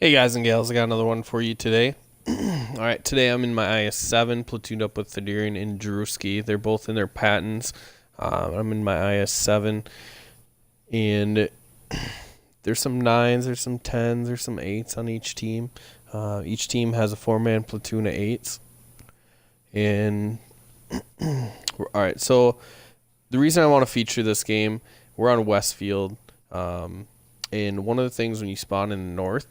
Hey guys and gals, I got another one for you today. Alright, today I'm in my IS-7, platooned up with Thaddeus and Drewski. They're both in their patents. I'm in my IS-7, and there's some 9s, there's some 10s, there's some 8s on each team. Each team has a 4-man platoon of 8s. And, alright, so the reason I want to feature this game, we're on Westfield, and one of the things when you spawn in the north,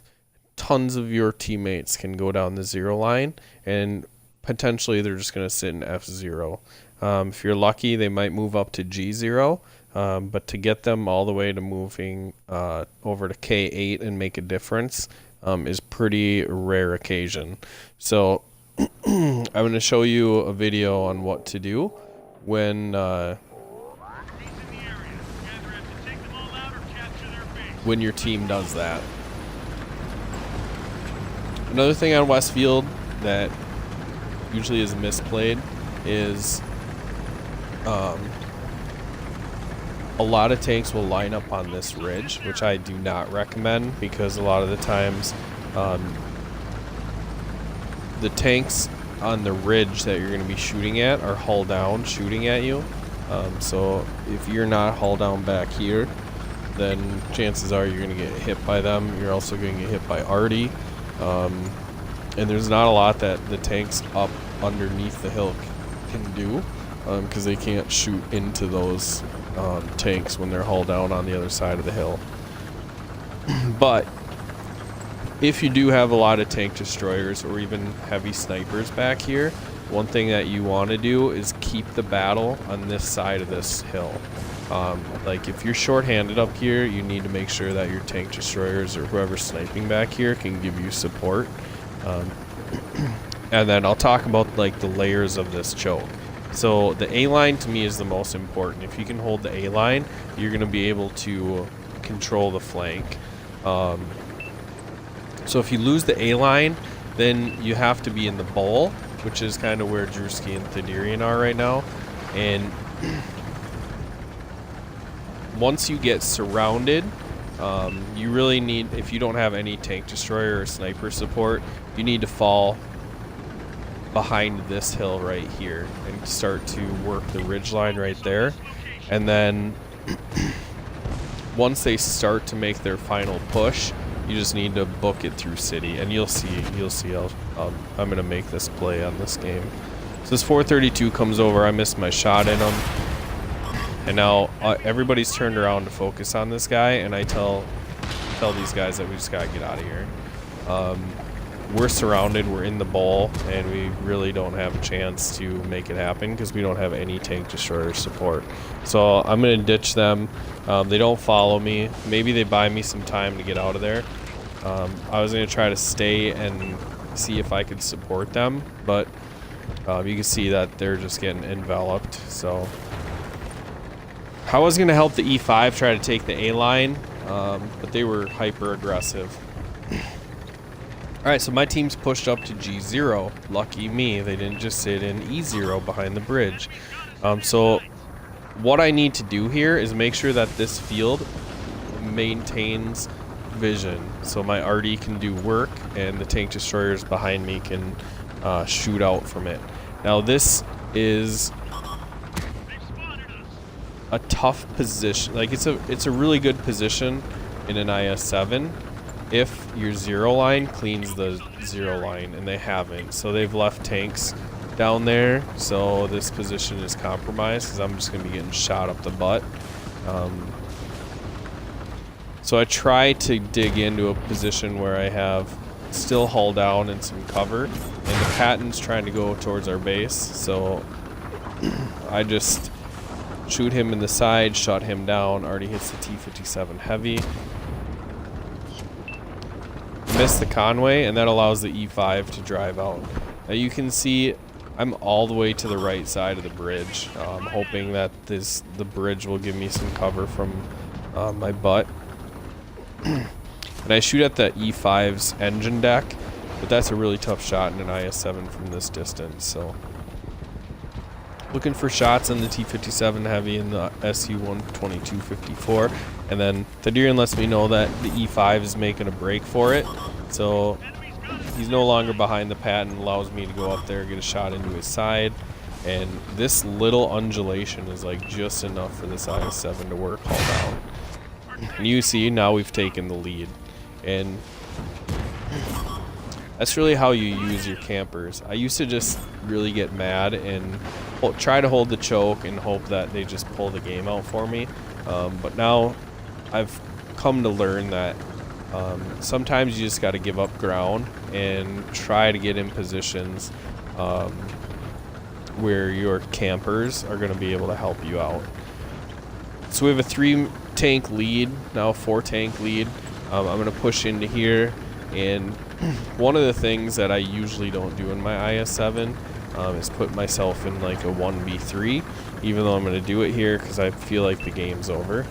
tons of your teammates can go down the 0 line, and potentially they're just going to sit in F0. If you're lucky, they might move up to G0, but to get them all the way to moving over to K8 and make a difference is pretty rare occasion. So I'm going to show you a video on what to do when your team does that. Another thing on Westfield that usually is misplayed is a lot of tanks will line up on this ridge, which I do not recommend because a lot of the times the tanks on the ridge that you're going to be shooting at are hull down shooting at you. So if you're not hull down back here, then chances are you're going to get hit by them. You're also going to get hit by arty. And there's not a lot that the tanks up underneath the hill can do because they can't shoot into those tanks when they're hull down on the other side of the hill. But if you do have a lot of tank destroyers or even heavy snipers back here, one thing that you want to do is keep the battle on this side of this hill. Like if you're short-handed up here, you need to make sure that your tank destroyers or whoever's sniping back here can give you support. And then I'll talk about like the layers of this choke. So the A line to me is the most important. If you can hold the A line, you're going to be able to control the flank. So if you lose the A line, then you have to be in the bowl, which is kind of where Drewski and Thaddeus are right now. And once you get surrounded, you really need, if you don't have any tank destroyer or sniper support, you need to fall behind this hill right here and start to work the ridge line right there. And then once they start to make their final push, you just need to book it through city, and you'll see I'm gonna make this play on this game. So this 432 comes over, I missed my shot in him. And now everybody's turned around to focus on this guy, and I tell these guys that we just gotta get out of here. We're surrounded, we're in the bowl, and we really don't have a chance to make it happen because we don't have any tank destroyer support. So I'm gonna ditch them. They don't follow me. Maybe they buy me some time to get out of there. I was gonna try to stay and see if I could support them, but you can see that they're just getting enveloped. So I was going to help the E5 try to take the A line, but they were hyper aggressive. Alright, so my team's pushed up to G0. Lucky me, they didn't just sit in E0 behind the bridge. So what I need to do here is make sure that this field maintains vision. So my arty can do work and the tank destroyers behind me can shoot out from it. Now this is a tough position. Like it's a really good position in an IS-7 if your 0 line cleans the 0 line, and they haven't. So they've left tanks down there, so this position is compromised because I'm just going to be getting shot up the butt. So I try to dig into a position where I have still hull down and some cover, and the Patton's trying to go towards our base, so I just shoot him in the side, shut him down. Already hits the T-57 heavy. Missed the Conway, and that allows the E5 to drive out. Now you can see I'm all the way to the right side of the bridge. I'm hoping that the bridge will give me some cover from my butt. And I shoot at the E5's engine deck, but that's a really tough shot in an IS-7 from this distance. So looking for shots in the T-57 heavy and the SU-122-54, and then Thaddeus lets me know that the E5 is making a break for it. So he's no longer behind the Patton, allows me to go up there, get a shot into his side. And this little undulation is like just enough for this IS-7 to work all down. And you see, now we've taken the lead. And that's really how you use your campers. I used to just really get mad and try to hold the choke and hope that they just pull the game out for me. But now I've come to learn that sometimes you just got to give up ground and try to get in positions where your campers are going to be able to help you out. So we have a 3-tank lead, now a 4-tank lead. I'm going to push into here, and one of the things that I usually don't do in my IS-7 is put myself in like a 1v3, even though I'm going to do it here because I feel like the game's over.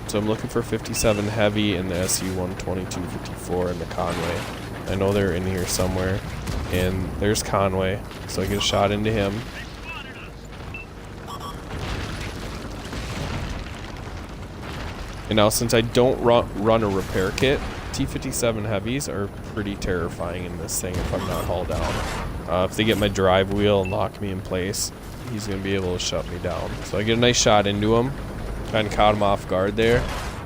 So I'm looking for 57 Heavy and the SU-122-54 and the Conway. I know they're in here somewhere, and there's Conway, so I get a shot into him. And now since I don't run a repair kit, T-57 Heavies are pretty terrifying in this thing if I'm not hauled down. If they get my drive wheel and lock me in place, he's going to be able to shut me down. So I get a nice shot into him, kind of caught him off guard there.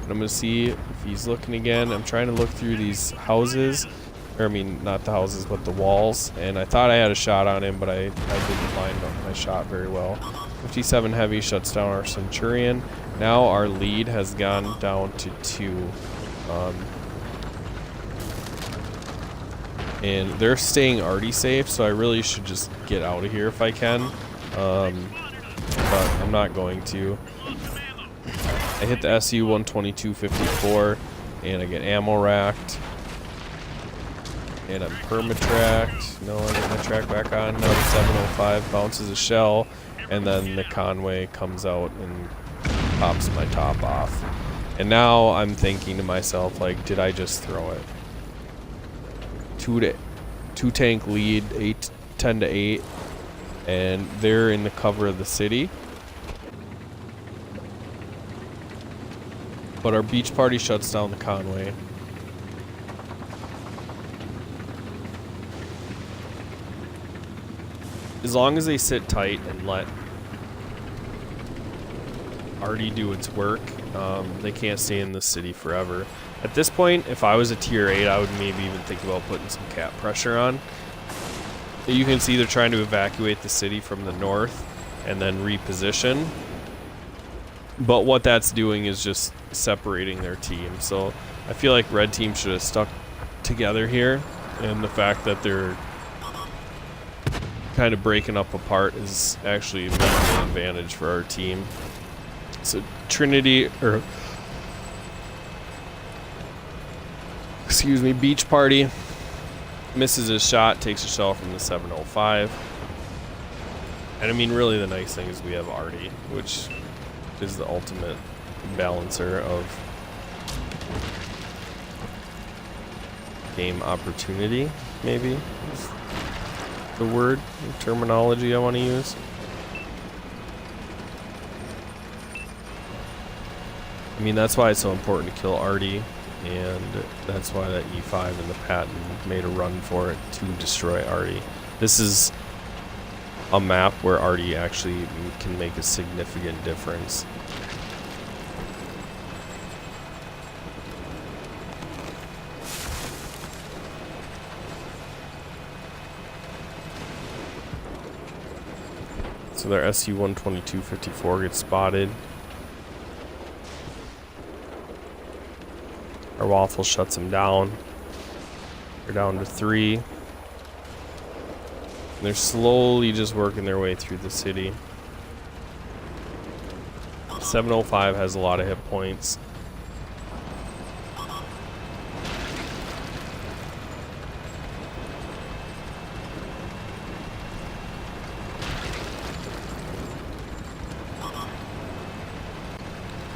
And I'm going to see if he's looking again. I'm trying to look through these houses, or I mean not the houses but the walls, and I thought I had a shot on him, but I didn't line my shot very well. 57 Heavy shuts down our Centurion. Now our lead has gone down to 2. And they're staying already safe, so I really should just get out of here if I can. But I'm not going to. I hit the SU-122-54, and I get ammo racked. And I'm perma-tracked. No, I get my track back on. Now the 705 bounces a shell, and then the Conway comes out and pops my top off. And now I'm thinking to myself, like, did I just throw it? 2-tank lead, 10-8, and they're in the cover of the city. But our beach party shuts down the Conway. As long as they sit tight and let Artie do its work, they can't stay in the city forever. At this point, if I was a tier 8, I would maybe even think about putting some cap pressure on. You can see they're trying to evacuate the city from the north and then reposition. But what that's doing is just separating their team. So I feel like red team should have stuck together here, and the fact that they're kind of breaking up apart is actually an advantage for our team. So Trinity, or excuse me, Beach Party misses his shot, takes a shell from the 705. And I mean, really the nice thing is we have Artie, which is the ultimate balancer of game opportunity, maybe is the word, the terminology I want to use. I mean, that's why it's so important to kill Artie, and that's why that E5 and the Patton made a run for it to destroy Artie. This is a map where Artie actually can make a significant difference. So their SU-122-54 gets spotted. Our Waffle shuts them down. They're down to 3. And they're slowly just working their way through the city. 705 has a lot of hit points.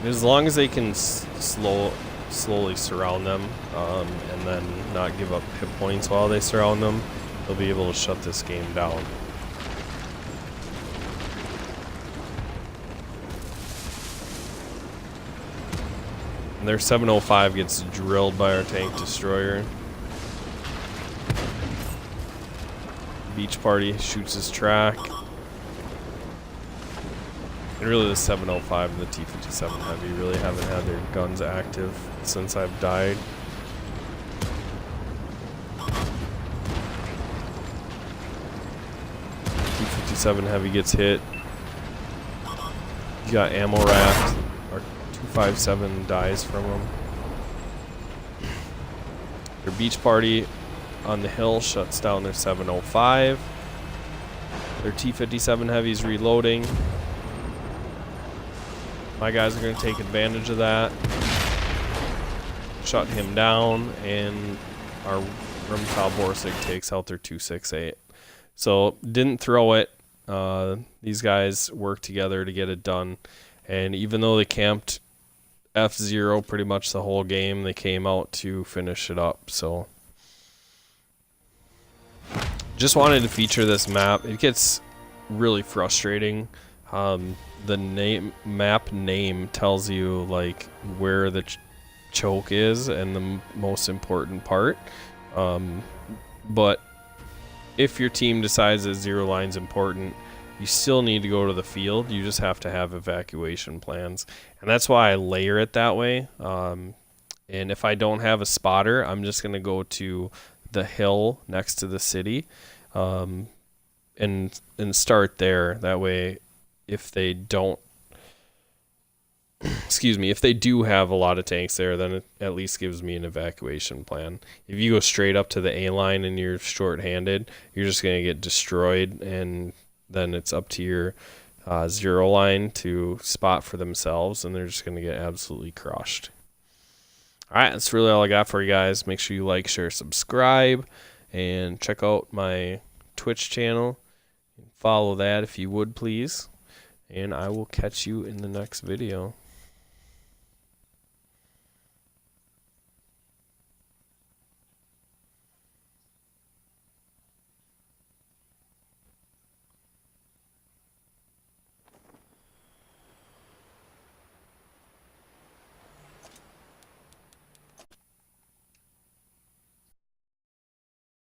As long as they can slowly surround them, and then not give up hit points while they surround them, they'll be able to shut this game down. And their 705 gets drilled by our tank destroyer. Beach Party shoots his track. And really the 705 and the T-57 Heavy really haven't had their guns active since I've died. T-57 Heavy gets hit. You got ammo wrapped. Our 257 dies from him. Their Beach Party on the hill shuts down their 705. Their T-57 Heavy's reloading. My guys are going to take advantage of that. Shut him down, and our Rumtal Borsig takes out their 268. So didn't throw it. These guys worked together to get it done. And even though they camped F0 pretty much the whole game, they came out to finish it up. So just wanted to feature this map. It gets really frustrating. The map name tells you like where the choke is and the most important part. But if your team decides that zero line's important, you still need to go to the field. You just have to have evacuation plans, and that's why I layer it that way. And if I don't have a spotter, I'm just gonna go to the hill next to the city, and start there. That way, if they don't, excuse me, if they do have a lot of tanks there, then it at least gives me an evacuation plan. If you go straight up to the A line and you're short-handed, you're just going to get destroyed, and then it's up to your zero line to spot for themselves, and they're just going to get absolutely crushed. All right, that's really all I got for you guys. Make sure you like, share, subscribe, and check out my Twitch channel. Follow that if you would, please. And I will catch you in the next video.